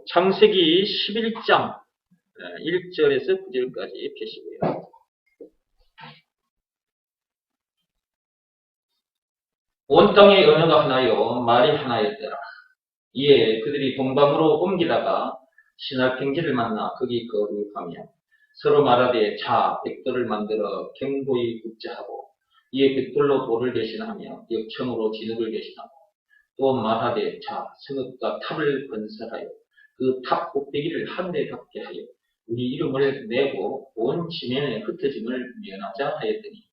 창세기 11장 1절에서 9절까지 펴시고요. 온 땅의 언어가 하나요 말이 하나였더라. 이에 그들이 동방으로 옮기다가 시날 평지를 만나 거기 거류하며 서로 말하되 자 벽돌을 만들어 견고히 굽자 하고 이에 벽돌로 돌을 대신하며 역청으로 진흙을 대신하고 또 말하되 자 성읍과 탑을 건설하여 그 탑 꼭대기를 하늘에 닿게 하여 우리 이름을 내고 온 지면에 흩어짐을 면하자 하였더니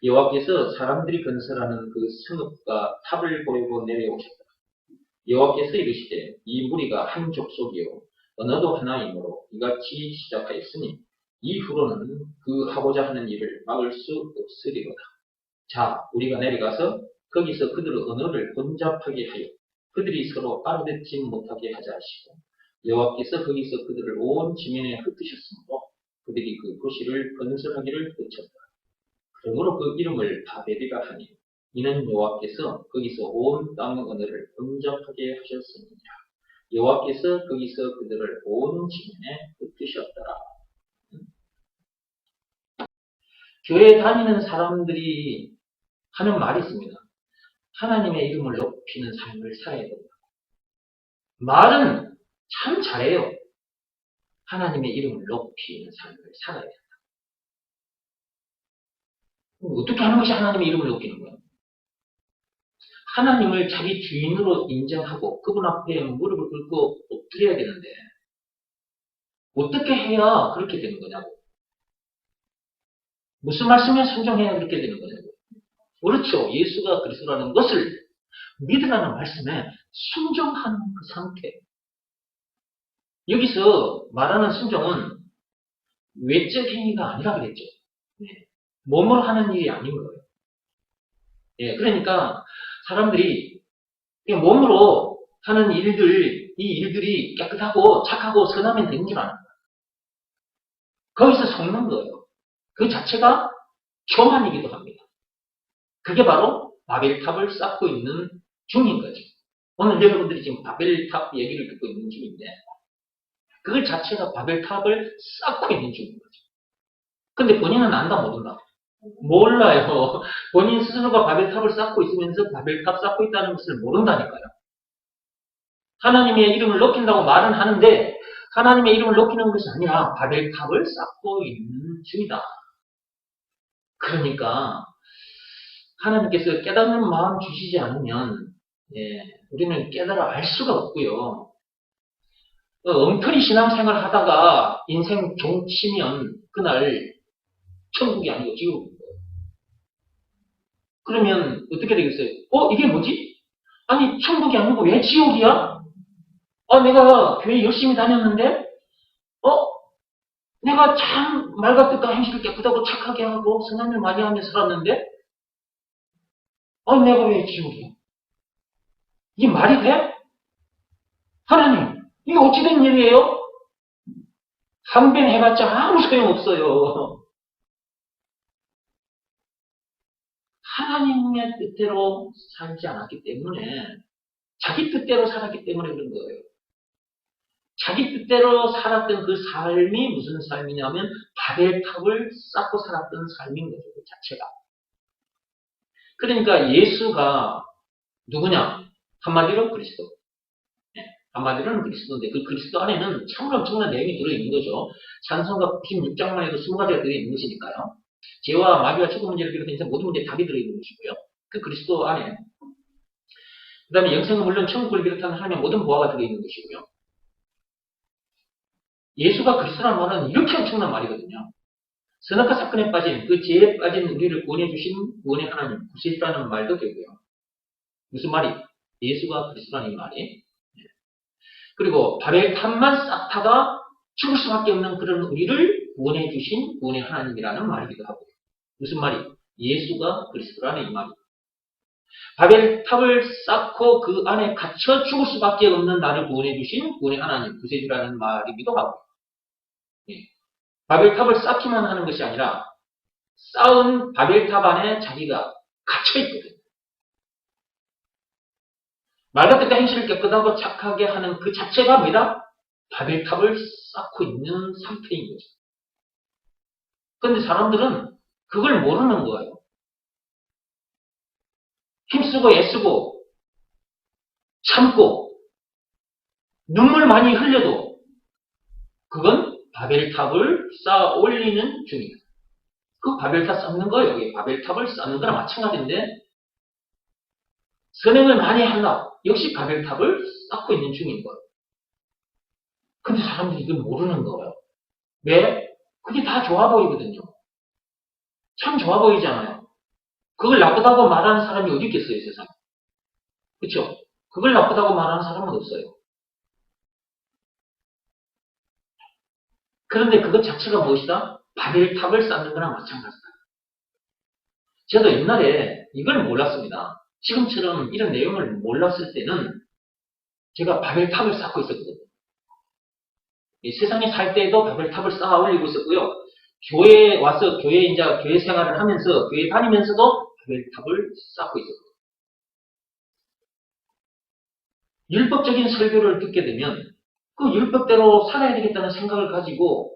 여호와께서 사람들이 건설하는 그 성읍과 탑을 보려고 내려오셨다. 여호와께서 이르시되 이 무리가 한 족속이요 언어도 하나이므로 이같이 시작하였으니 이후로는 그 하고자 하는 일을 막을 수 없으리로다. 자 우리가 내려가서 거기서 그들의 언어를 혼잡하게 하여 그들이 서로 알아듣지 못하게 하자 하시고 여호와께서 거기서 그들을 온 지면에 흩으셨으므로 그들이 그 도시를 건설하기를 그쳤다. 그러므로 그 이름을 바벨이라 하니 이는 여호와께서 거기서 온 땅의 언어를 혼잡하게 하셨습니다. 여호와께서 거기서 그들을 온 지면에 흩으셨더라. 교회 다니는 사람들이 하는 말이 있습니다. 하나님의 이름을 높이는 삶을 살아야 된다. 말은 참 잘해요. 하나님의 이름을 높이는 삶을 살아야 된다. 어떻게 하는 것이 하나님의 이름을 높이는 거예요? 하나님을 자기 주인으로 인정하고 그분 앞에 무릎을 꿇고 엎드려야 되는데 어떻게 해야 그렇게 되는 거냐고. 무슨 말씀에 순종해야 그렇게 되는 거냐고. 그렇죠. 예수가 그리스도라는 것을 믿으라는 말씀에 순종하는 그 상태. 여기서 말하는 순종은 외적 행위가 아니라 그랬죠. 몸으로 하는 일이 아닌 거예요. 그러니까 사람들이 몸으로 하는 일들, 이 일들이 깨끗하고 착하고 선하면 되는 줄 아는 거예요. 거기서 속는 거예요. 그 자체가 교만이기도 합니다. 그게 바로 바벨탑을 쌓고 있는 중인 거죠. 오늘 여러분들이 지금 바벨탑 얘기를 듣고 있는 중인데 그 자체가 바벨탑을 쌓고 있는 중인 거죠. 근데 본인은 안다 모른다. 몰라요. 본인 스스로가 바벨탑을 쌓고 있으면서 바벨탑 쌓고 있다는 것을 모른다니까요. 하나님의 이름을 높인다고 말은 하는데 하나님의 이름을 높이는 것이 아니라 바벨탑을 쌓고 있는 중이다. 그러니까 하나님께서 깨닫는 마음 주시지 않으면 우리는 깨달아 알 수가 없고요. 엉터리 신앙생활 하다가 인생 종치면 그날 천국이 아니고 지옥인 거예요. 그러면 어떻게 되겠어요? 이게 뭐지? 아니 천국이 아니고 왜 지옥이야? 내가 교회 열심히 다녔는데 내가 참 말과 뜻과 행실을 깨끗하고 착하게 하고 선한 일 많이 하며 살았는데 내가 왜 지옥이야? 이게 말이 돼? 하나님 이게 어찌된 일이에요? 항변해봤자 아무 소용없어요. 하나님의 뜻대로 살지 않았기 때문에 자기 뜻대로 살았기 때문에 그런 거예요. 자기 뜻대로 살았던 그 삶이 무슨 삶이냐면 바벨탑을 쌓고 살았던 삶인 거죠. 그 자체가. 그러니까 예수가 누구냐? 한마디로 그리스도. 한마디로는 그리스도인데 그 그리스도 안에는 참으로 엄청난 내용이 들어있는 거죠. 찬송가 96장만 해도 20가지가 들어있는 것이니까요. 죄와 마귀와 죽음 문제를 비롯해서 모든 문제에 답이 들어있는 것이고요. 그 그리스도 안에 그 다음에 영생은 물론 천국을 비롯한 하나님의 모든 보화가 들어있는 것이고요. 예수가 그리스도라는 말은 이렇게 엄청난 말이거든요. 선악과 사건에 빠진 그 죄에 빠진 우리를 구원해 주신 구원의 하나님 구세주라는 말도 되고요. 무슨 말이? 예수가 그리스도라는 이 말이. 그리고 바벨탑만 쌓다가 죽을 수밖에 없는 그런 우리를 구원해 주신 구원의 하나님이라는 말이기도 하고요. 무슨 말이? 예수가 그리스도라는 이 말이. 바벨탑을 쌓고 그 안에 갇혀 죽을 수밖에 없는 나를 구원해 주신 구원의 하나님 구세주라는 말이기도 하고. 바벨탑을 쌓기만 하는 것이 아니라 쌓은 바벨탑 안에 자기가 갇혀 있거든요. 말과 뜻과 행실을 깨끗하고 착하게 하는 그 자체가 뭐다? 바벨탑을 쌓고 있는 상태인 거죠. 그런데 사람들은 그걸 모르는 거예요. 힘쓰고 애쓰고 참고 눈물 많이 흘려도 그건 바벨탑을 쌓아 올리는 중이다. 그 바벨탑 쌓는 거, 여기 바벨탑을 쌓는 거랑 마찬가지인데, 선행을 많이 한다. 역시 바벨탑을 쌓고 있는 중인 거예요. 근데 사람들이 이걸 모르는 거예요. 왜? 그게 다 좋아 보이거든요. 참 좋아 보이잖아요. 그걸 나쁘다고 말하는 사람이 어디 있겠어요, 세상에. 그렇죠? 그걸 나쁘다고 말하는 사람은 없어요. 그런데 그것 자체가 무엇이다? 바벨탑을 쌓는 거랑 마찬가지다. 저도 옛날에 이걸 몰랐습니다. 지금처럼 이런 내용을 몰랐을 때는 제가 바벨탑을 쌓고 있었거든요. 이 세상에 살 때에도 바벨탑을 쌓아 올리고 있었고요. 교회에 와서 교회 생활을 하면서 교회 다니면서도 바벨탑을 쌓고 있었거든요. 율법적인 설교를 듣게 되면 그 율법대로 살아야 되겠다는 생각을 가지고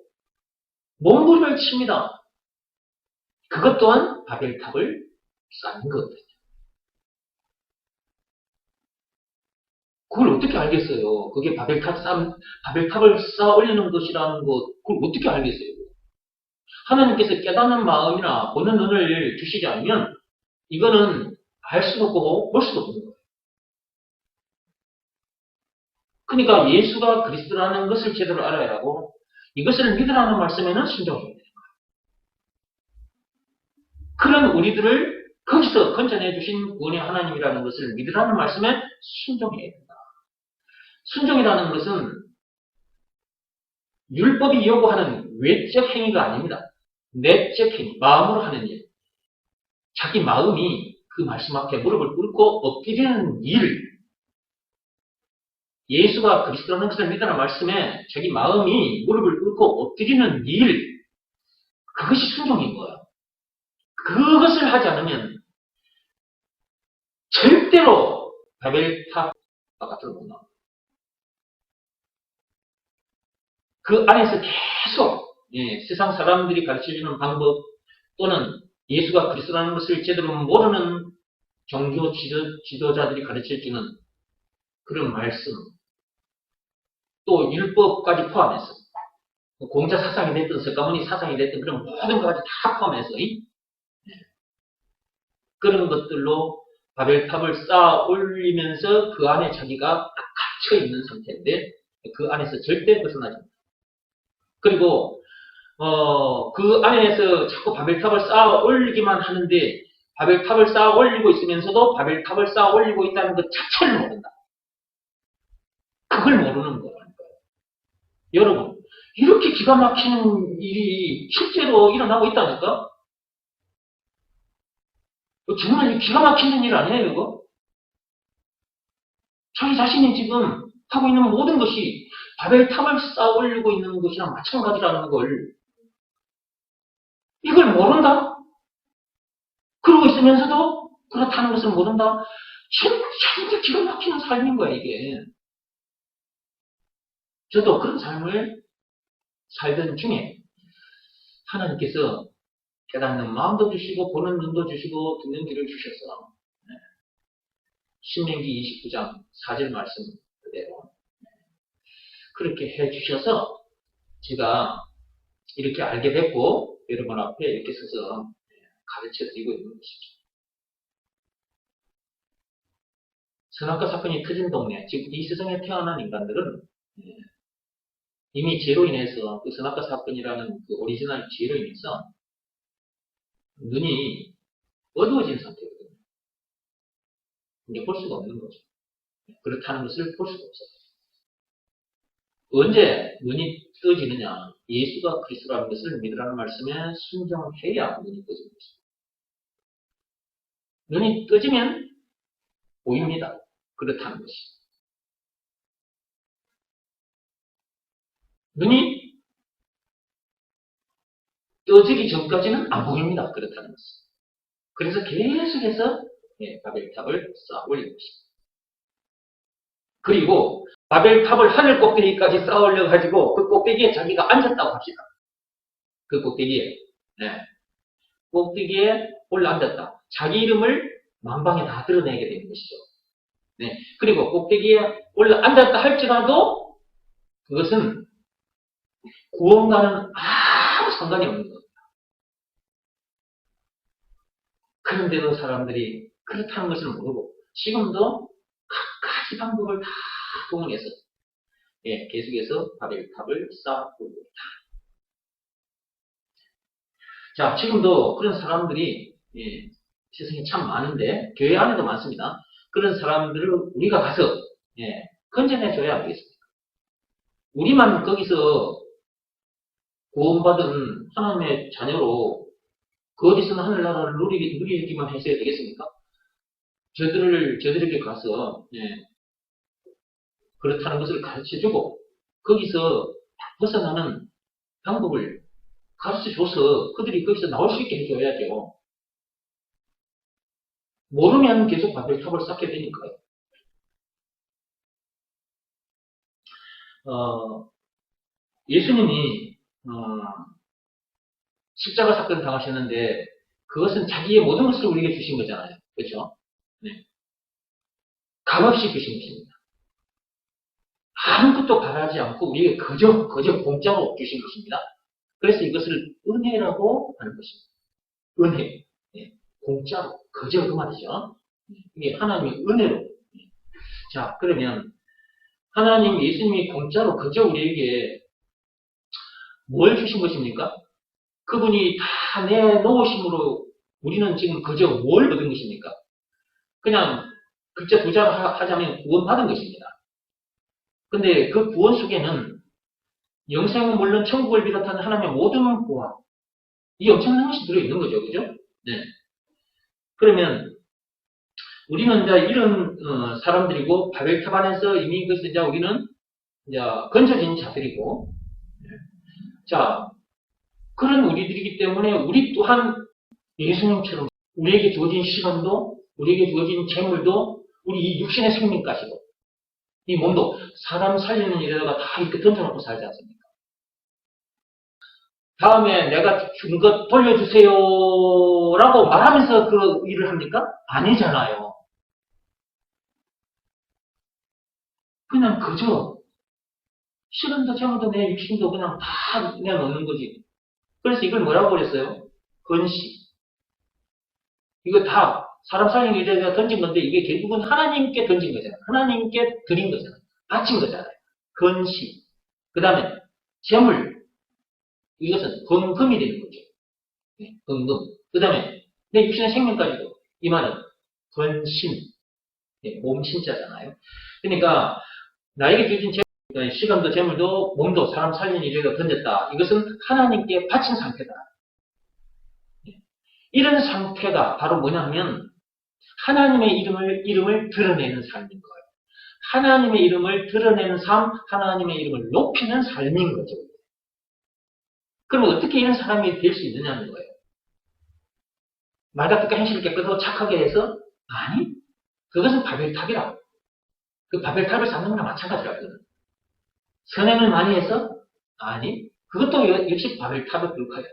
몸부림을 칩니다. 그것 또한 바벨탑을 쌓는 거거든요. 그걸 어떻게 알겠어요? 그게 바벨탑을 쌓아 올리는 것이라는 것, 그걸 어떻게 알겠어요? 하나님께서 깨닫는 마음이나 보는 눈을 주시지 않으면 이거는 알 수도 없고 볼 수도 없는 거예요. 그러니까 예수가 그리스도라는 것을 제대로 알아야 하고 이것을 믿으라는 말씀에는 순종해야 돼요. 그런 우리들을 거기서 건져내 주신 구원의 하나님이라는 것을 믿으라는 말씀에 순종해야 된다. 순종이라는 것은 율법이 요구하는 외적 행위가 아닙니다. 내적 행위, 마음으로 하는 일. 자기 마음이 그 말씀 앞에 무릎을 꿇고 엎드리는 일. 예수가 그리스도라는 것을 믿으라는 말씀에 자기 마음이 무릎을 꿇고 엎드리는 일. 그것이 순종인 거예요. 그것을 하지 않으면 절대로 바벨탑 바깥으로 못 나옵니다. 그 안에서 계속 세상 사람들이 가르쳐주는 방법 또는 예수가 그리스도라는 것을 제대로 모르는 종교 지도자들이 가르쳐주는 그런 말씀 또 율법까지 포함해서 공자 사상이 됐든 석가모니 사상이 됐든 그런 모든 것까지 다 포함해서 그런 것들로 바벨탑을 쌓아 올리면서 그 안에 자기가 딱 갇혀 있는 상태인데 그 안에서 절대 벗어나지 않는다. 그리고 그 안에서 자꾸 바벨탑을 쌓아 올리기만 하는데 바벨탑을 쌓아 올리고 있으면서도 바벨탑을 쌓아 올리고 있다는 것 자체를 모른다. 그걸 모르는 거라는 거예요. 여러분, 이렇게 기가 막히는 일이 실제로 일어나고 있다니까? 정말 기가 막히는 일 아니에요, 이거? 자기 자신이 지금 하고 있는 모든 것이 바벨탑을 쌓아 올리고 있는 것이랑 마찬가지라는 걸 이걸 모른다? 그러고 있으면서도 그렇다는 것을 모른다? 진짜 기가 막히는 삶인 거야, 이게. 저도 그런 삶을 살던 중에 하나님께서 깨닫는 마음도 주시고 보는 눈도 주시고 듣는 귀를 주셔서 신명기 29장 4절 말씀 그대로 그렇게 해주셔서 제가 이렇게 알게 됐고 여러분 앞에 이렇게 서서 가르쳐드리고 있는 것이죠. 선악과 사건이 터진 동네, 즉 이 세상에 태어난 인간들은 이미 죄로 인해서 그 선악과 사건이라는 그 오리지널 죄로 인해서 눈이 어두워진 상태거든요. 이제 볼 수가 없는 거죠. 그렇다는 것을 볼 수가 없어요. 언제 눈이 떠지느냐? 예수가 그리스도라는 것을 믿으라는 말씀에 순종해야 눈이 떠지는 것입니다. 눈이 떠지면 보입니다. 그렇다는 것이. 눈이 떠지기 전까지는 안 보입니다. 그렇다는 것이. 그래서 계속해서 바벨탑을 쌓아 올리는 것입니다. 그리고 바벨탑을 하늘 꼭대기까지 쌓아 올려가지고 그 꼭대기에 자기가 앉았다고 합시다. 그 꼭대기에. 네. 꼭대기에 올라앉았다. 자기 이름을 만방에 다 드러내게 되는 것이죠. 네. 그리고 꼭대기에 올라앉았다 할지라도 그것은 구원과는 아무 상관이 없는 겁니다. 그런데도 사람들이 그렇다는 것을 모르고 지금도 각가지 방법을 다 동원해서 계속해서 바벨탑을 쌓고 있다. 자, 지금도 그런 사람들이 세상에 참 많은데 교회 안에도 많습니다. 그런 사람들을 우리가 가서 건져내줘야 되겠습니까? 우리만 거기서 구원받은 하나님의 자녀로 그 어디서나 하늘나라를 누리기만 했어야 되겠습니까? 저들에게 가서 그렇다는 것을 가르쳐주고 거기서 벗어나는 방법을 가르쳐줘서 그들이 거기서 나올 수 있게 해줘야죠. 모르면 계속 바벨탑을 쌓게 되니까요. 예수님이 십자가 사건 당하셨는데 그것은 자기의 모든 것을 우리에게 주신 거잖아요. 그렇죠? 네. 값없이 주신 것입니다. 아무것도 바라지 않고 우리에게 그저 공짜로 주신 것입니다. 그래서 이것을 은혜라고 하는 것입니다. 은혜. 공짜로. 그저 그 말이죠. 이게 하나님의 은혜로. 자, 그러면 하나님 예수님이 공짜로 그저 우리에게 뭘 주신 것입니까? 그분이 다 내놓으심으로 우리는 지금 그저 뭘 얻은 것입니까? 그냥 글자 두 자로 하자면 구원받은 것입니다. 근데 그 구원 속에는 영생은 물론 천국을 비롯한 하나님의 모든 보화, 이 엄청난 것이 들어있는 거죠. 그죠? 네. 그러면 우리는 이제 이런 사람들이고 바벨탑 안에서 이미 그래서 이제 우리는 이제 건져진 자들이고, 자 그런 우리들이기 때문에 우리 또한 예수님처럼 우리에게 주어진 시간도, 우리에게 주어진 재물도, 우리 이 육신의 생명까지도, 이 몸도 사람 살리는 일에다가 다 이렇게 던져놓고 살지 않습니까? 다음에 내가 준 것 돌려주세요 라고 말하면서 그 일을 합니까? 아니잖아요. 그냥 그저 시간도 재물도 내 육신도 그냥 다 내놓는 거지. 그래서 이걸 뭐라고 그랬어요? 건시. 이거 다 사람 살리는 일에다가 던진 건데 이게 결국은 하나님께 던진 거잖아요. 하나님께 드린 거잖아요. 바친 거잖아요. 건시. 그 다음에 재물. 이것은 건금이 되는 거죠. 건금. 그 다음에 내 육신의 생명까지도 이 말은 건신. 몸 신자잖아요. 그러니까 나에게 주어진 시간도 재물도 몸도 사람 살리는 일에다 던졌다. 이것은 하나님께 바친 상태다. 이런 상태가 바로 뭐냐면 하나님의 이름을 드러내는 삶인 거예요. 하나님의 이름을 드러내는 삶, 하나님의 이름을 높이는 삶인 거죠. 그럼 어떻게 이런 사람이 될 수 있느냐는 거예요. 말같을까 행실을 깨끗하고 착하게 해서? 아니, 그것은 바벨탑이라. 그 바벨탑을 쌓는 거나 마찬가지라거든. 선행을 많이 해서? 아니, 그것도 역시 바벨탑에 불과해요.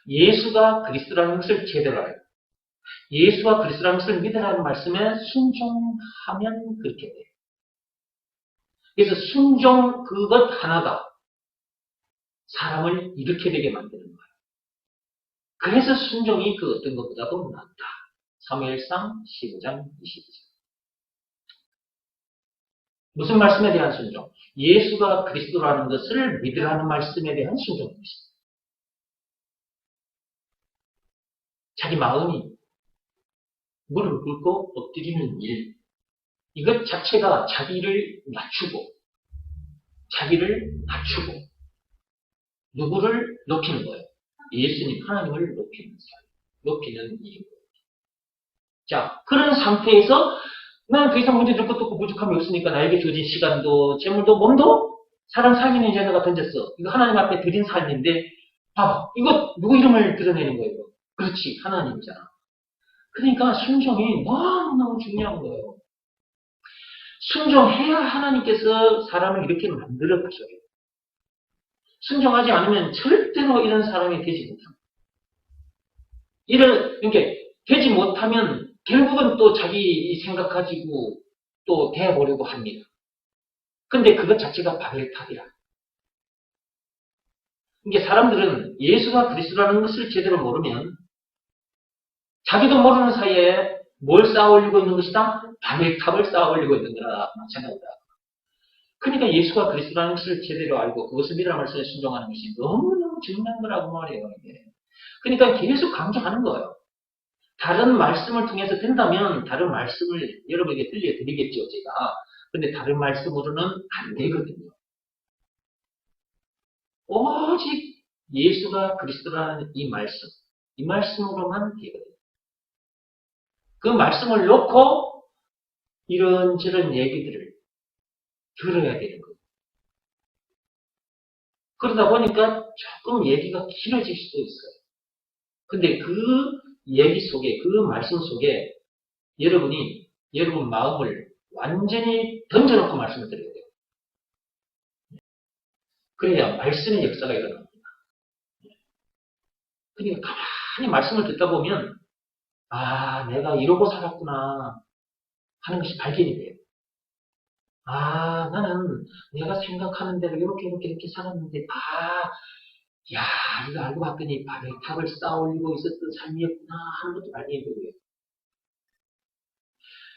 예수가 그리스도라는 것을 제대로 알아요. 예수가 그리스도라는 것을 믿으라는 말씀에 순종하면 그렇게 돼요. 그래서 순종 그것 하나가 사람을 이렇게 되게 만드는 거예요. 그래서 순종이 그 어떤 것보다도 낫다. 사무엘상 15장 22절. 무슨 말씀에 대한 순종? 예수가 그리스도라는 것을 믿으라는 말씀에 대한 순종인 것입니다. 자기 마음이 무릎을 꿇고 엎드리는 일. 이것 자체가 자기를 낮추고 누구를 높이는 거예요? 예수님, 하나님을 높이는 삶, 높이는 일인 거예요. 자, 그런 상태에서 나는 더 이상 문제 될 것도 없고 부족함이 없으니까 나에게 주어진 시간도 재물도 몸도 사람 살리는 일에 내가 던졌어. 이거 하나님 앞에 드린 삶인데 봐봐, 이거 누구 이름을 드러내는 거예요? 그렇지, 하나님이잖아. 그러니까 순종이 너무너무 중요한 거예요. 순종해야 하나님께서 사람을 이렇게 만들어 가셔요. 순종하지 않으면 절대로 이런 사람이 되지 못합니다. 이렇게 되지 못하면 결국은 또 자기 생각 가지고 또 대보려고 합니다. 근데 그것 자체가 바벨탑이라. 이게 사람들은 예수가 그리스도라는 것을 제대로 모르면 자기도 모르는 사이에 뭘 쌓아올리고 있는 것이다? 바벨탑을 쌓아올리고 있는 거나 마찬가지다. 그러니까 예수가 그리스도라는 것을 제대로 알고 그것을 믿으라는 말씀에 순종하는 것이 너무너무 중요한 거라고 말해요. 이게. 그러니까 계속 강조하는 거예요. 다른 말씀을 통해서 된다면 다른 말씀을 여러분에게 들려드리겠죠, 제가. 근데 다른 말씀으로는 안 되거든요. 오직 예수가 그리스도라는 이 말씀으로만 되거든요. 그 말씀을 놓고 이런저런 얘기들을 들어야 되는 거예요. 그러다 보니까 조금 얘기가 길어질 수도 있어요. 근데 그 얘기 속에, 그 말씀 속에 여러분 마음을 완전히 던져놓고 말씀을 드려야 돼요. 그래야 말씀의 역사가 일어납니다. 그러니까 가만히 말씀을 듣다 보면, 아, 내가 이러고 살았구나 하는 것이 발견이 돼요. 아, 나는 내가 생각하는 대로 이렇게 살았는데, 아, 야, 이거 알고 봤더니 바벨탑을 쌓아 올리고 있었던 삶이었구나 하는 것도 발견이 되고요.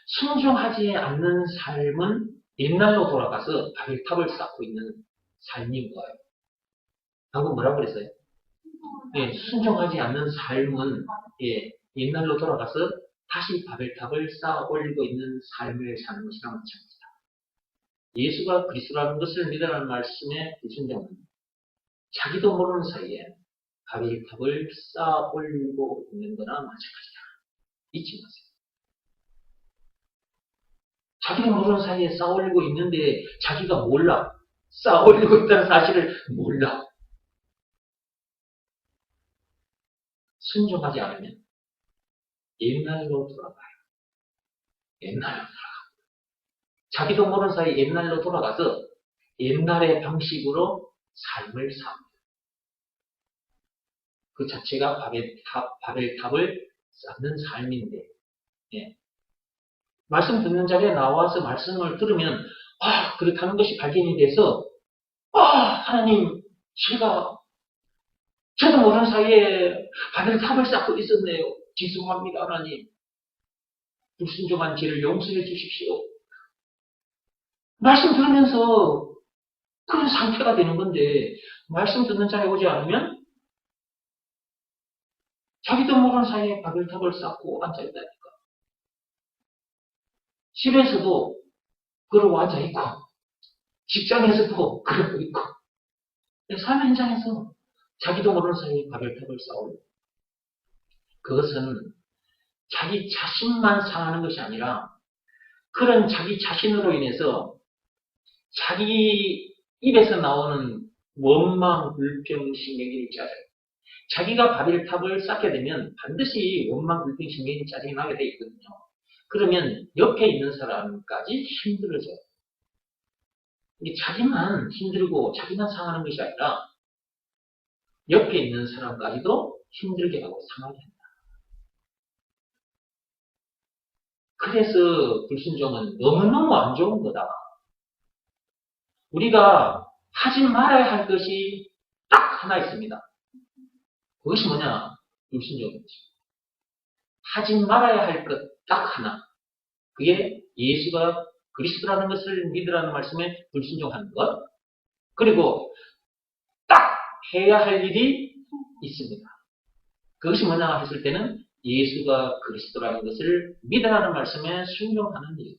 순종하지 않는 삶은 옛날로 돌아가서 바벨탑을 쌓고 있는 삶인 거예요. 방금 뭐라고 그랬어요? 예, 순종하지 않는 삶은 예, 옛날로 돌아가서 다시 바벨탑을 쌓아 올리고 있는 삶을 사는 것이랑 마찬가지다. 예수가 그리스도라는 것을 믿으라는 말씀에 불순종은 자기도 모르는 사이에 바벨탑을 쌓아 올리고 있는 거나 마찬가지다. 잊지 마세요. 자기도 모르는 사이에 쌓아 올리고 있는데 자기가 몰라. 쌓아 올리고 있다는 사실을 몰라. 순종하지 않으면 옛날로 돌아가요. 옛날로 돌아가요. 자기도 모르는 사이에 옛날로 돌아가서 옛날의 방식으로 삶을 삽니다. 그 자체가 바벨탑을 쌓는 삶인데, 예. 말씀 듣는 자리에 나와서 말씀을 들으면, 아, 그렇다는 것이 발견이 돼서, 아, 하나님, 저도 모르는 사이에 바벨탑을 쌓고 있었네요. 죄송합니다, 하나님. 불순종한 죄를 용서해 주십시오. 말씀 들으면서 그런 상태가 되는 건데, 말씀 듣는 자리에 오지 않으면 자기도 모르는 사이에 바벨탑을 쌓고 앉아있다니까. 집에서도 그러고 앉아있고, 직장에서도 그러고 있고, 삶 현장에서 자기도 모르는 사이에 바벨탑을 쌓고, 그것은 자기 자신만 상하는 것이 아니라, 그런 자기 자신으로 인해서 자기 입에서 나오는 원망, 불평, 신경이 짜져요. 자기가 바벨탑을 쌓게 되면 반드시 원망, 불평, 신경이 짜증이 나게 돼 있거든요. 그러면 옆에 있는 사람까지 힘들어져요. 자기만 힘들고 자기만 상하는 것이 아니라 옆에 있는 사람까지도 힘들게 하고 상하게 한다. 그래서 불순종은 너무너무 안 좋은 거다. 우리가 하지 말아야 할 것이 딱 하나 있습니다. 그것이 뭐냐? 불순종이지. 하지 말아야 할 것 딱 하나. 그게 예수가 그리스도라는 것을 믿으라는 말씀에 불순종하는 것. 그리고 딱 해야 할 일이 있습니다. 그것이 뭐냐 했을 때는 예수가 그리스도라는 것을 믿으라는 말씀에 순종하는 일.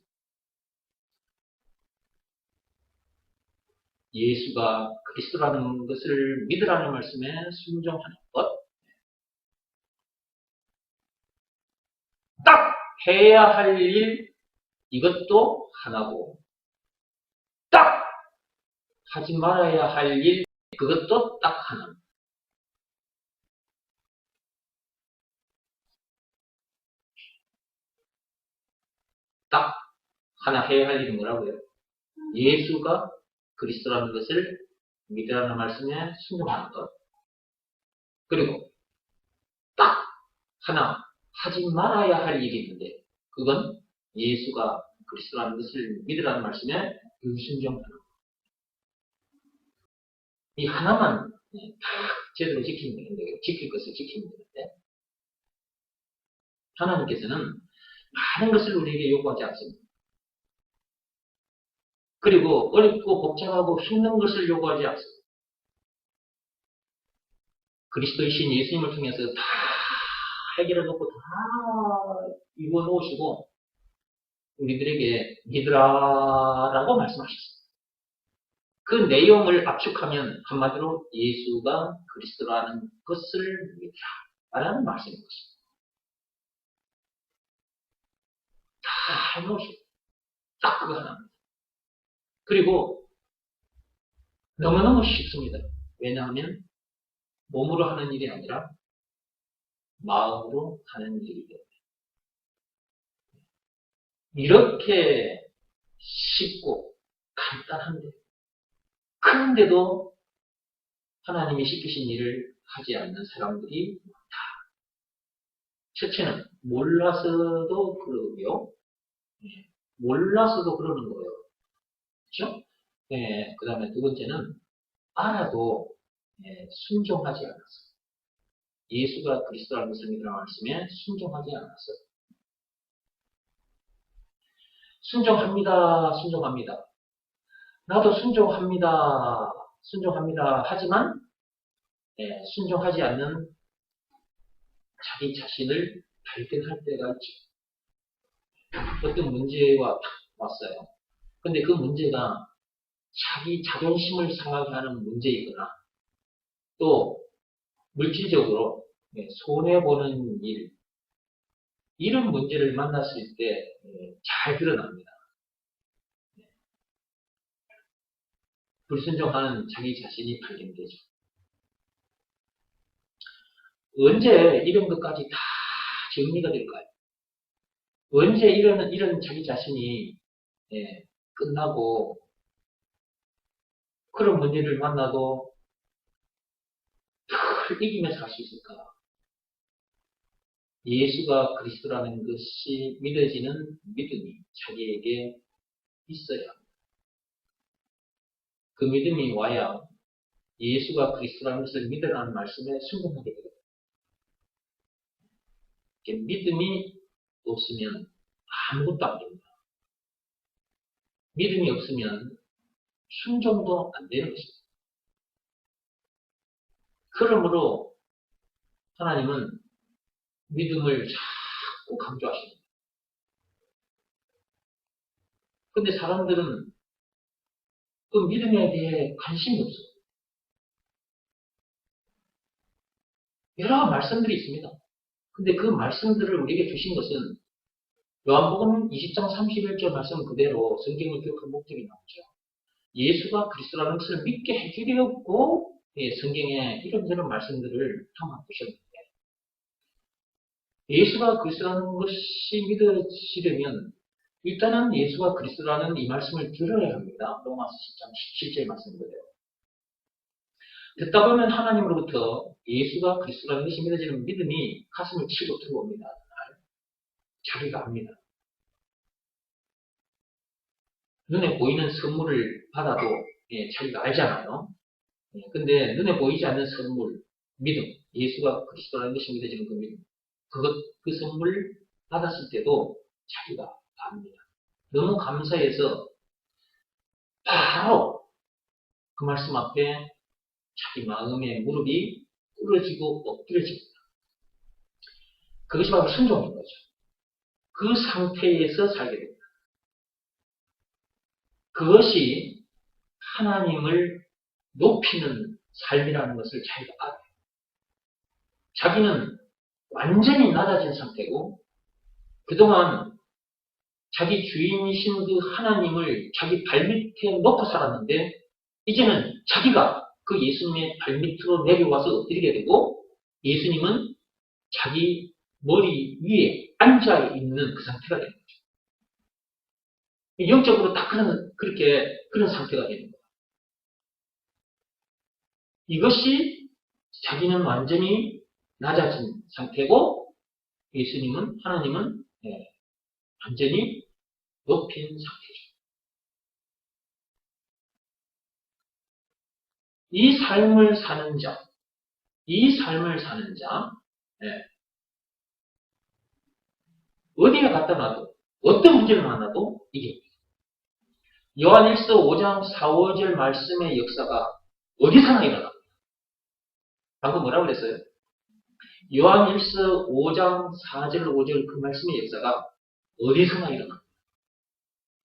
예수가 그리스도라는 것을 믿으라는 말씀에 순종하는 것. 딱 해야 할 일, 이것도 하나고, 딱 하지 말아야 할 일, 그것도 딱 하나. 딱 하나 해야 할 일이 뭐라고요? 예수가 그리스도라는 것을 믿으라는 말씀에 순종하는 것. 그리고 딱 하나 하지 말아야 할 일이 있는데 그건 예수가 그리스도라는 것을 믿으라는 말씀에 불순종하는 것. 이 하나만 딱 제대로 지키면 되는데 지킬 것을 지키면 되는데 하나님께서는 많은 것을 우리에게 요구하지 않습니다. 그리고 어렵고 복잡하고 힘든 것을 요구하지 않습니다. 그리스도이신 예수님을 통해서 다 해결해 놓고 다 이루어 놓으시고 우리들에게 믿으라라고 말씀하셨습니다. 그 내용을 압축하면 한마디로 예수가 그리스도라는 것을 믿으라라는 말씀인 것입니다. 다 해놓으시고 딱 그거 하나입니다. 그리고 너무너무 쉽습니다. 왜냐하면 몸으로 하는 일이 아니라 마음으로 하는 일이기 때문에 이렇게 쉽고 간단한데 그런데도 하나님이 시키신 일을 하지 않는 사람들이 많다. 첫째는 몰라서도 그러고요. 몰라서도 그러는 거예요. 그렇죠? 그 다음에 두 번째는 알아도 순종하지 않았어. 예수가 그리스도라는 것을 믿으라는 말씀에 순종하지 않았어. 순종합니다. 순종합니다. 나도 순종합니다. 순종합니다. 하지만 순종하지 않는 자기 자신을 발견할 때가 있죠. 어떤 문제가 탁 왔어요. 근데 그 문제가 자기 자존심을 상하게 하는 문제이거나 또 물질적으로 손해보는 일 이런 문제를 만났을 때 잘 드러납니다. 불순종하는 자기 자신이 발견되죠. 언제 이런 것까지 다 정리가 될까요? 언제 이런 자기 자신이 끝나고 그런 문제를 만나도 늘 이기면서 할 수 있을까? 예수가 그리스도라는 것이 믿어지는 믿음이 자기에게 있어야 합니다. 그 믿음이 와야 예수가 그리스도라는 것을 믿으라는 말씀에 순종하게 되거든요. 믿음이 없으면 아무것도 안 됩니다. 믿음이 없으면 순종도 안 되는 것입니다. 그러므로 하나님은 믿음을 자꾸 강조하십니다. 그런데 사람들은 그 믿음에 대해 관심이 없어요. 여러 말씀들이 있습니다. 근데 그 말씀들을 우리에게 주신 것은 요한복음 20장 31절 말씀 그대로 성경을 기억한 목적이 나오죠. 예수가 그리스도라는 것을 믿게 해주려고 성경에 이런저런 말씀들을 담아 두셨는데 예수가 그리스도라는 것이 믿어지려면 일단은 예수가 그리스도라는 이 말씀을 들어야 합니다. 로마서 10장 17절 말씀 그대로. 듣다 보면 하나님으로부터 예수가 그리스도라는 것이 믿어지는 믿음이 가슴을 치고 들어옵니다. 자기가 압니다. 눈에 보이는 선물을 받아도 자기가 알잖아요. 근데 눈에 보이지 않는 선물, 믿음, 예수가 그리스도라는 것이 믿어지는 그 믿음, 그 선물 받았을 때도 자기가 압니다. 너무 감사해서 바로 그 말씀 앞에 자기 마음의 무릎이 꿇어지고 엎드려집니다. 그것이 바로 순종인 거죠. 그 상태에서 살게 됩니다. 그것이 하나님을 높이는 삶이라는 것을 자기가 알아요. 자기는 완전히 낮아진 상태고 그동안 자기 주인이신 그 하나님을 자기 발밑에 놓고 살았는데 이제는 자기가 그 예수님의 발밑으로 내려와서 엎드리게 되고 예수님은 자기 머리 위에 앉아있는 그 상태가 되는 거죠. 영적으로 딱 그런 상태가 되는 거예요. 이것이 자기는 완전히 낮아진 상태고, 하나님은 완전히 높인 상태죠. 이 삶을 사는 자, 어디에 갖다 놔도, 어떤 문제를 만나도 이게 요한 1서 5장 4, 5절 말씀의 역사가 어디서나 일어납니다. 방금 뭐라고 그랬어요? 요한 1서 5장 4절, 5절 그 말씀의 역사가 어디서나 일어납니다.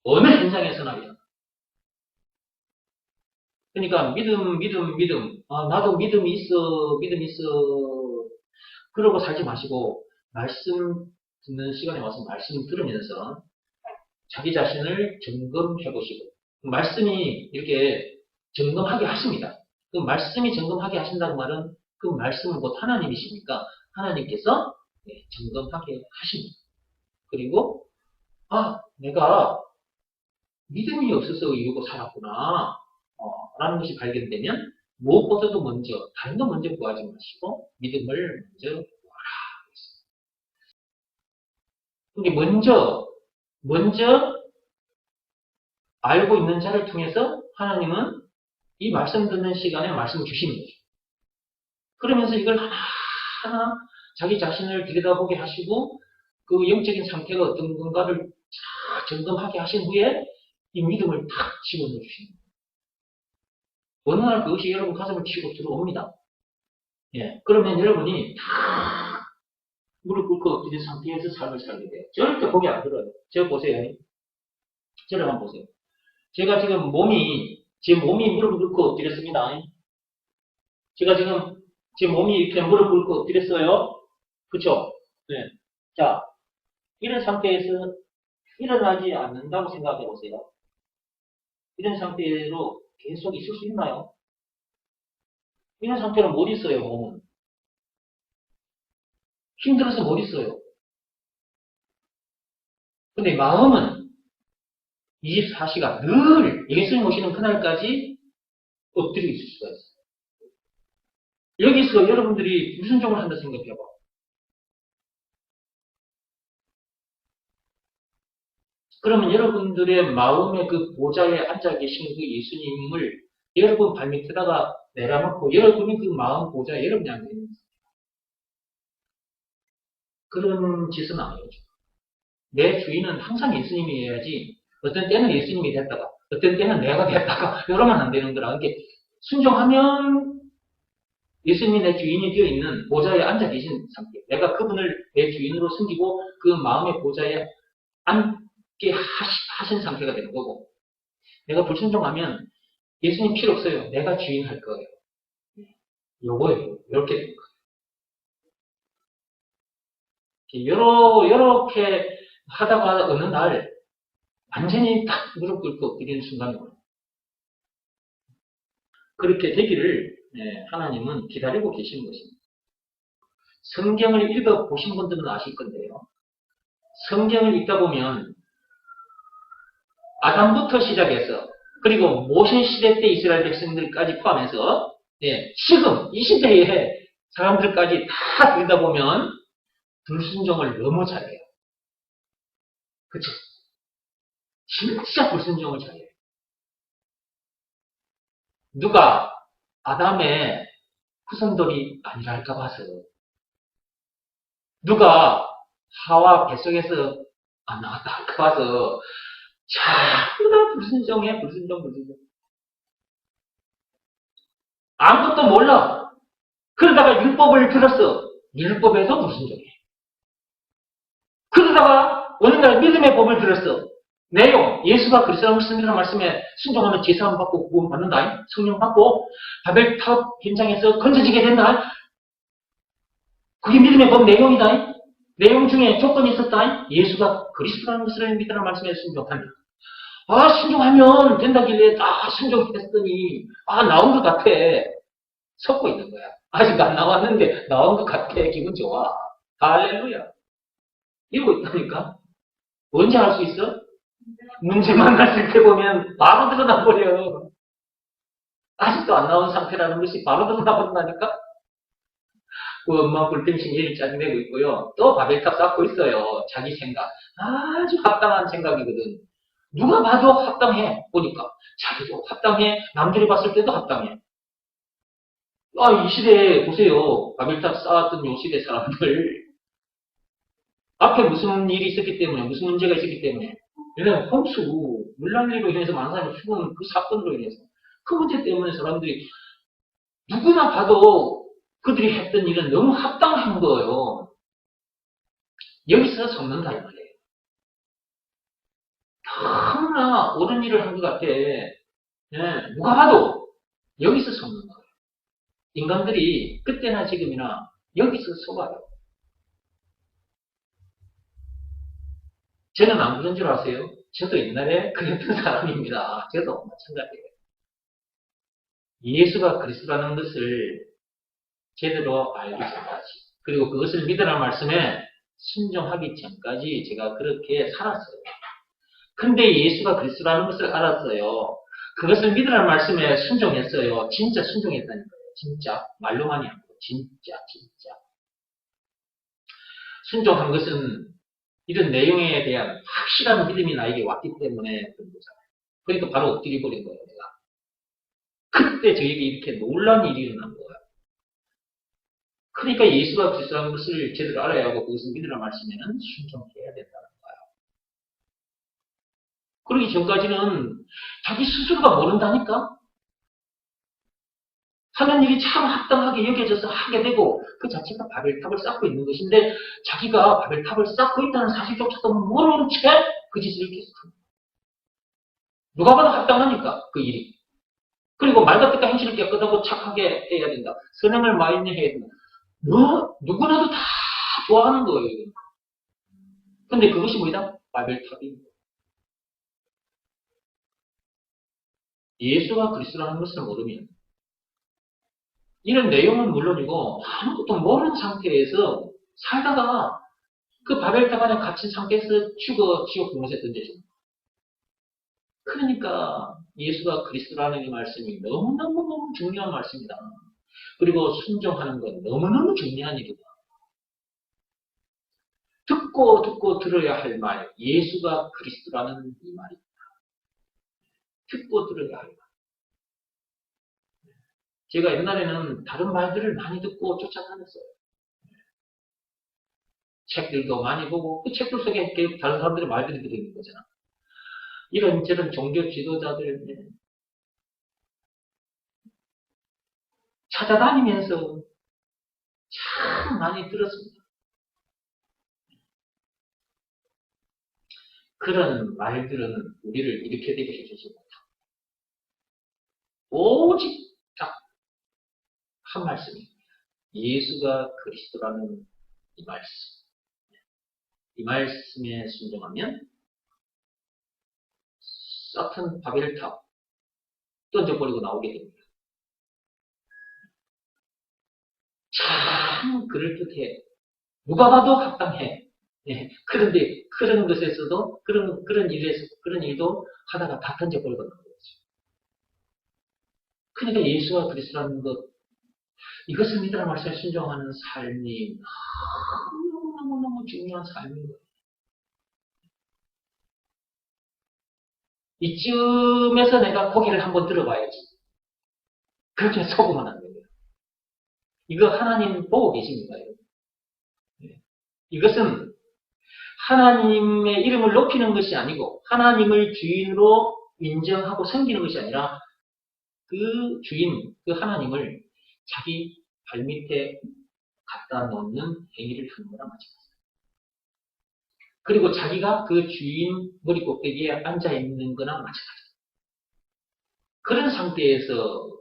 어느 현장에서나 일어납니다. 그러니까 믿음. 나도 믿음이 있어. 그러고 살지 마시고 말씀 듣는 시간에 와서 말씀 들으면서 자기 자신을 점검해 보시고 말씀이 이렇게 점검하게 하십니다. 그 말씀이 점검하게 하신다는 말은 그 말씀은 곧 하나님이시니까 하나님께서 점검하게 하십니다. 그리고 내가 믿음이 없어서 이러고 살았구나 라는 것이 발견되면 무엇보다도 먼저 다른 거 먼저 구하지 마시고 믿음을 먼저 구하라. 근데 먼저 알고 있는 자를 통해서 하나님은 이 말씀 듣는 시간에 말씀을 주시는 거죠. 그러면서 이걸 하나하나 자기 자신을 들여다보게 하시고 그 영적인 상태가 어떤 건가를 쫙 점검하게 하신 후에 이 믿음을 탁 집어넣어 주시는 거예요. 어느 날 그것이 여러분 가슴을 치고 들어옵니다. 그러면 여러분이 다 무릎 꿇고 엎드린 상태에서 삶을 살게 돼요. 절대 고개 안 들어요. 저 보세요. 저를 한번 보세요. 제가 지금 제 몸이 무릎을 꿇고 엎드렸습니다. 제가 지금 제 몸이 이렇게 무릎 꿇고 엎드렸어요. 그쵸? 네. 자, 이런 상태에서 일어나지 않는다고 생각해 보세요. 이런 상태로 계속 있을 수 있나요? 이런 상태로 못 있어요, 몸은. 힘들어서 못 있어요. 근데 마음은 24시간 늘 예수님 오시는 그날까지 엎드리고 있을 수가 있어요. 여기서 여러분들이 무슨 종을 한다 생각해봐. 그러면 여러분들의 마음의 그 보좌에 앉아 계신 그 예수님을 여러분 발밑에다가 내려놓고 여러분이 그 마음 보좌에 여러분이 앉아 있는 거예요. 그런 짓은 안 해요. 내 주인은 항상 예수님이어야지 어떤 때는 예수님이 됐다가 어떤 때는 내가 됐다가 이러면 안 되는 거라. 그러니까 순종하면 예수님이 내 주인이 되어 있는 보좌에 앉아 계신 상태. 내가 그분을 내 주인으로 섬기고 그 마음의 보좌에 앉게 하신 상태가 되는 거고, 내가 불순종하면 예수님 필요 없어요. 내가 주인 할 거예요. 요거예요. 이렇게 되는 거예요. 요렇게 하다가 어느 날 완전히 딱 무릎 꿇고 엎드리는 순간이 와요. 그렇게 되기를 하나님은 기다리고 계시는 것입니다. 성경을 읽어보신 분들은 아실 건데요. 성경을 읽다 보면 아담부터 시작해서 그리고 모세 시대 때 이스라엘 백성들까지 포함해서 지금 이 시대의 사람들까지 다 들여다보면 불순종을 너무 잘해요. 그쵸? 진짜 불순종을 잘해요. 누가 아담의 후손들이 아니랄까 봐서, 누가 하와 뱃속에서 안 나왔다 할까 봐서 전부 다 불순종해. 불순종. 아무것도 몰라. 그러다가 율법을 들었어. 율법에서 불순종해. 그러다가 어느 날 믿음의 법을 들었어. 내용, 예수가 그리스도를 쓴다는 말씀에 순종하면 제사함 받고 구원 받는다. 성령 받고 바벨탑 현장에서 건져지게 된다. 그게 믿음의 법 내용이다. 내용 중에 조건이 있었다. 예수가 그리스도라는 것을 믿으라는 말씀에 순종한다. 순종하면 된다길래 순종했더니 나온 것 같아. 섞고 있는 거야. 아직 안 나왔는데 나온 것 같아. 기분 좋아. 할렐루야. 이러고 있다니까. 언제 할 수 있어? 문제 만났을 때 보면 바로 드러나 버려요. 아직도 안 나온 상태라는 것이 바로 드러나 버린다니까? 그 엄마 불평신 일 짜증내고 있고요. 또 바벨탑 쌓고 있어요. 자기 생각. 아주 합당한 생각이거든. 누가 봐도 합당해. 보니까. 자기도 합당해. 남들이 봤을 때도 합당해. 이 시대에 보세요. 바벨탑 쌓았던 요 시대 사람들. 앞에 무슨 일이 있었기 때문에, 무슨 문제가 있었기 때문에. 왜냐면 홍수, 물난리로 인해서 많은 사람이 죽은 그 사건으로 인해서. 그 문제 때문에 사람들이 누구나 봐도 그들이 했던 일은 너무 합당한 거예요. 여기서 섭는다 이 말이에요. 너무나 옳은 일을 한 것 같아. 예, 누가 봐도 여기서 섭는 거예요. 인간들이 그때나 지금이나 여기서 속아요. 저는 안 그런 줄 아세요? 저도 옛날에 그랬던 사람입니다. 저도 마찬가지예요. 예수가 그리스도라는 것을 제대로 알기 전까지, 그리고 그것을 믿으라는 말씀에 순종하기 전까지 제가 그렇게 살았어요. 근데 예수가 그리스도라는 것을 알았어요. 그것을 믿으라는 말씀에 순종했어요. 진짜 순종했다니까요. 진짜. 말로만이 아니고 진짜. 순종한 것은 이런 내용에 대한 확실한 믿음이 나에게 왔기 때문에 그런 거잖아요. 그러니까 바로 엎드려 버린 거예요, 내가. 그때 저에게 이렇게 놀라운 일이 일어난 거예요. 그러니까 예수가 그리스도라는 것을 제대로 알아야 하고 그것을 믿으라는 말씀에는 순종해야 된다는 거예요. 그러기 전까지는 자기 스스로가 모른다니까? 하는 일이 참 합당하게 여겨져서 하게 되고 그 자체가 바벨탑을 쌓고 있는 것인데 자기가 바벨탑을 쌓고 있다는 사실조차도 모르는 채 그 짓을 계속합니다. 누가 봐도 합당하니까 그 일이. 그리고 말같을까 행실을 깨끗하고 착하게 해야 된다. 선행을 많이 해야 된다. 누구나도 다 좋아하는 거예요. 근데 그것이 뭐다? 바벨탑입니다. 예수가 그리스도라는 것을 모르면 이런 내용은 물론이고 아무것도 모르는 상태에서 살다가 그 바벨탑 안에 갇힌 상태에서 죽어 지옥 불못에 던져집니다. 그러니까 예수가 그리스도라는 이 말씀이 너무너무 중요한 말씀이다. 그리고 순종하는 건 너무너무 중요한 일이다. 듣고 들어야 할 말, 예수가 그리스도라는 이 말입니다. 듣고 들어야 할 말. 제가 옛날에는 다른 말들을 많이 듣고 쫓아다녔어요. 책들도 많이 보고 그 책들 속에 다른 사람들의 말들이 들어있는 거잖아. 이런저런 종교 지도자들 찾아다니면서 참 많이 들었습니다. 그런 말들은 우리를 이렇게 되게 해주지 못합니다. 오직 딱 한 말씀입니다. 예수가 그리스도라는 이 말씀. 이 말씀에 순종하면 썩은 바벨탑 던져버리고 나오게 됩니다. 참 그럴듯해. 누가 봐도 합당해. 예, 그런데 그런 것에서도 그런 일도 하다가 다 던져버리고 나오는 거죠. 그러니까 예수와 그리스도라는 것, 이것을 믿으라 말씀에 순종하는 삶이 너무너무 중요한 삶인 거예요. 이쯤에서 내가 고개를 한번 들어봐야지. 그렇게 속으면 안 돼요. 이거 하나님 보고 계십니까? 이것은 하나님의 이름을 높이는 것이 아니고 하나님을 주인으로 인정하고 섬기는 것이 아니라 그 주인, 그 하나님을 자기 발밑에 갖다 놓는 행위를 하는 거랑 마찬가지입니다. 그리고 자기가 그 주인 머리 꼭대기에 앉아 있는 거나 마찬가지입니다. 그런 상태에서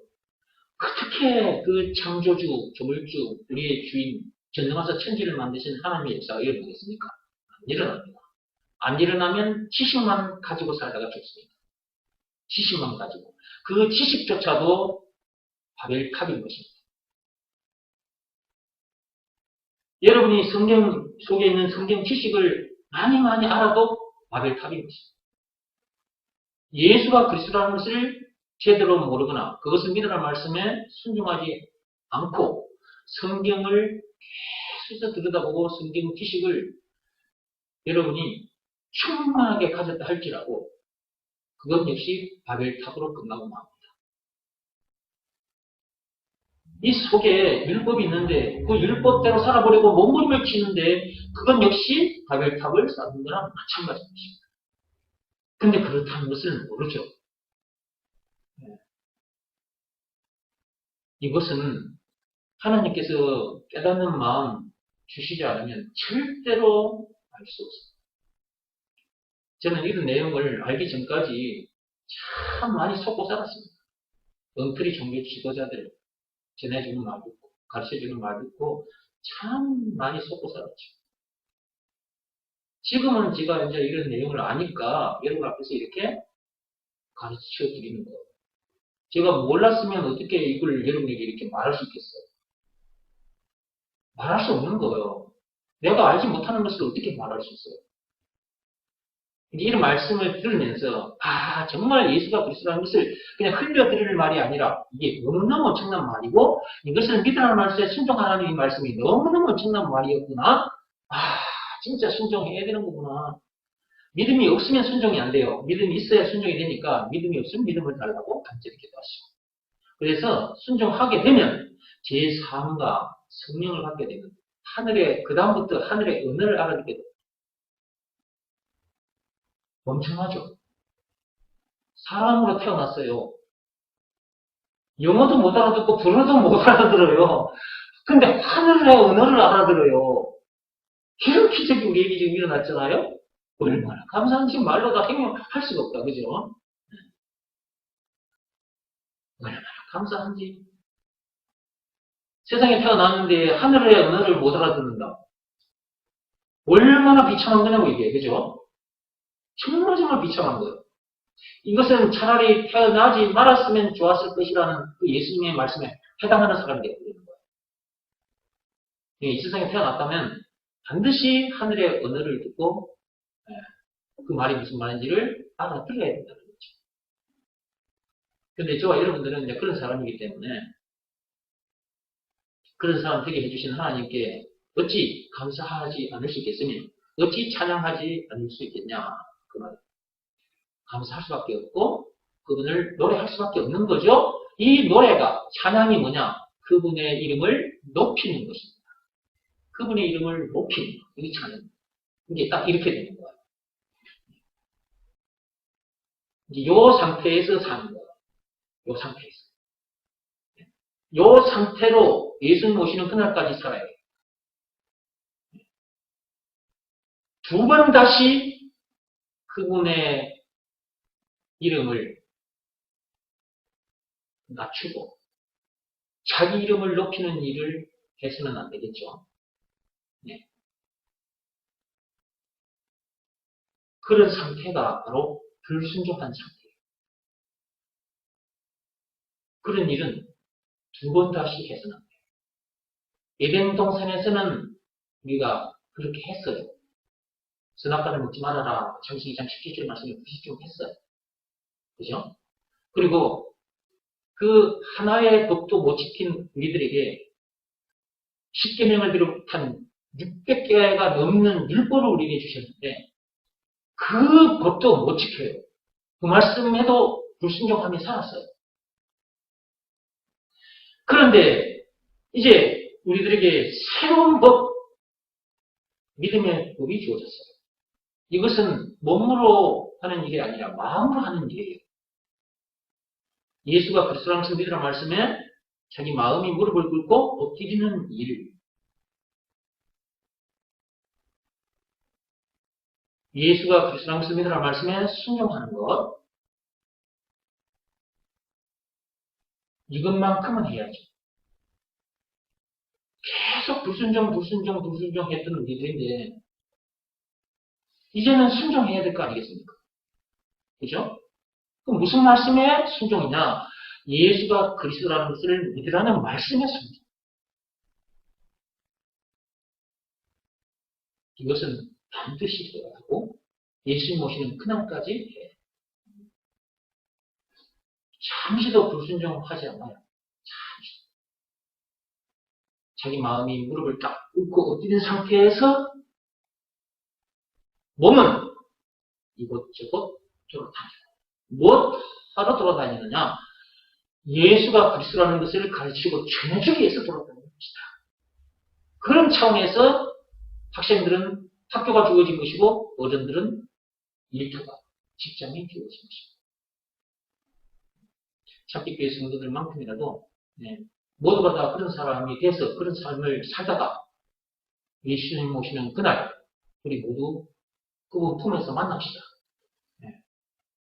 어떻게 그 창조주, 조물주, 우리의 주인, 전능하사 천지를 만드신 하나님의 역사가 일어나겠습니까? 안 일어납니다. 안 일어나면 지식만 가지고 살다가 죽습니다. 지식만 가지고. 그 지식조차도 바벨탑인 것입니다. 여러분이 성경 속에 있는 성경 지식을 많이 알아도 바벨탑인 것입니다. 예수가 그리스도라는 것을 제대로 모르거나 그것을 믿으라는 말씀에 순종하지 않고 성경을 계속 들여다보고 성경 지식을 여러분이 충만하게 가졌다 할지라도 그것 역시 바벨탑으로 끝나고 맙니다. 이 속에 율법이 있는데 그 율법대로 살아보려고 몸부림을 치는데 그건 역시 바벨탑을 쌓는 거랑 마찬가지인 것입니다. 근데 그렇다는 것을 모르죠. 이것은 하나님께서 깨닫는 마음 주시지 않으면 절대로 알 수 없습니다. 저는 이런 내용을 알기 전까지 참 많이 속고 살았습니다. 엉터리 종교 지도자들 전해주는 말 듣고 가르쳐주는 말 듣고 참 많이 속고 살았죠. 지금은 제가 이제 이런 내용을 아니까 여러분 앞에서 이렇게 가르쳐 드리는 거예요. 제가 몰랐으면 어떻게 이걸 여러분에게 이렇게 말할 수 있겠어요? 말할 수 없는 거예요. 내가 알지 못하는 것을 어떻게 말할 수 있어요? 이런 말씀을 들으면서 정말 예수가 그리스도라는 것을 그냥 흘려드릴 말이 아니라 이게 너무너무 엄청난 말이고 이것을 믿으라는 말씀에 순종하라는 이 말씀이 너무너무 엄청난 말이었구나. 진짜 순종해야 되는 거구나. 믿음이 없으면 순종이 안 돼요. 믿음이 있어야 순종이 되니까 믿음이 없으면 믿음을 달라고 간절히 기도하시고 그래서 순종하게 되면 제 삶과 성령을 받게 되는 그 다음부터 하늘의 은혜를 알아듣게 됩니다. 멍청하죠. 사람으로 태어났어요. 영어도 못 알아듣고 불어도 못 알아들어요. 근데 하늘의 언어를 알아들어요. 이런 기적이 우리에게 지금 일어났잖아요? 얼마나 감사한지 말로 다 행동할 수가 없다. 그죠? 얼마나 감사한지. 세상에 태어났는데 하늘의 언어를 못 알아듣는다. 얼마나 비참한 거냐고 이게. 그죠? 정말 비참한 거예요. 이것은 차라리 태어나지 말았으면 좋았을 것이라는 그 예수님의 말씀에 해당하는 사람이 되는 거예요. 이 세상에 태어났다면 반드시 하늘의 언어를 듣고 그 말이 무슨 말인지를 알아들어야 된다는 거죠. 근데 저와 여러분들은 이제 그런 사람이기 때문에 그런 사람 되게 해주신 하나님께 어찌 감사하지 않을 수 있겠으며 어찌 찬양하지 않을 수 있겠냐 그 말. 감사할 수밖에 없고 그분을 노래할 수밖에 없는 거죠. 이 노래가 찬양이 뭐냐? 그분의 이름을 높이는 것입니다. 그분의 이름을 높이는 것. 이 찬양. 이게 딱 이렇게 되는 거예요. 이제 요 상태에서 사는 거예요. 요 상태에서. 요 상태로 예수 모시는 그날까지 살아야 돼요. 두 번 다시 그분의 이름을 낮추고 자기 이름을 높이는 일을 해서는 안 되겠죠. 네. 그런 상태가 바로 불순종한 상태예요. 그런 일은 두 번 다시 해서는 안 돼요. 에덴 동산에서는 우리가 그렇게 했어요. 선악과를 먹지 말아라. 창세기 2장 17절 말씀에 불순종했어요. 그죠? 그리고 그 하나의 법도 못 지킨 우리들에게 10계명을 비롯한 600개가 넘는 율법을 우리에게 주셨는데 그 법도 못 지켜요. 그 말씀에도 불순종하며 살았어요. 그런데 이제 우리들에게 새로운 법, 믿음의 법이 주어졌어요. 이것은 몸으로 하는 일이 아니라 마음으로 하는 일이에요. 예수가 그리스도라는 것을 믿으라는 말씀에 자기 마음이 무릎을 꿇고 엎드리는 일. 예수가 그리스도라는 것을 믿으라는 말씀에 순종하는 것. 이것만큼은 해야죠. 계속 불순종 했던 우리들인데 이제는 순종해야 될 거 아니겠습니까? 그죠? 그럼 무슨 말씀에 순종이냐? 예수가 그리스도라는 것을 믿으라는 말씀에 순종. 이것은 반드시 되어야 하고 예수 모시는 그날까지 해야 해요. 잠시도 불순종하지 않아요. 자기 마음이 무릎을 딱 꿇고 엎드린 상태에서 몸은 이곳저곳 돌아다니고. 무엇 하러 돌아다니느냐? 예수가 그리스도라는 것을 가르치고 전해주기 위해서 돌아다니는 것이다. 그런 차원에서 학생들은 학교가 주어진 것이고 어른들은 일터가 직장이 주어진 것입니다. 참빛교회 성도들만큼이라도 모두가 다 그런 사람이 돼서 그런 삶을 살다가 예수님 오시는 그날 우리 모두 그분 품에서 만납시다.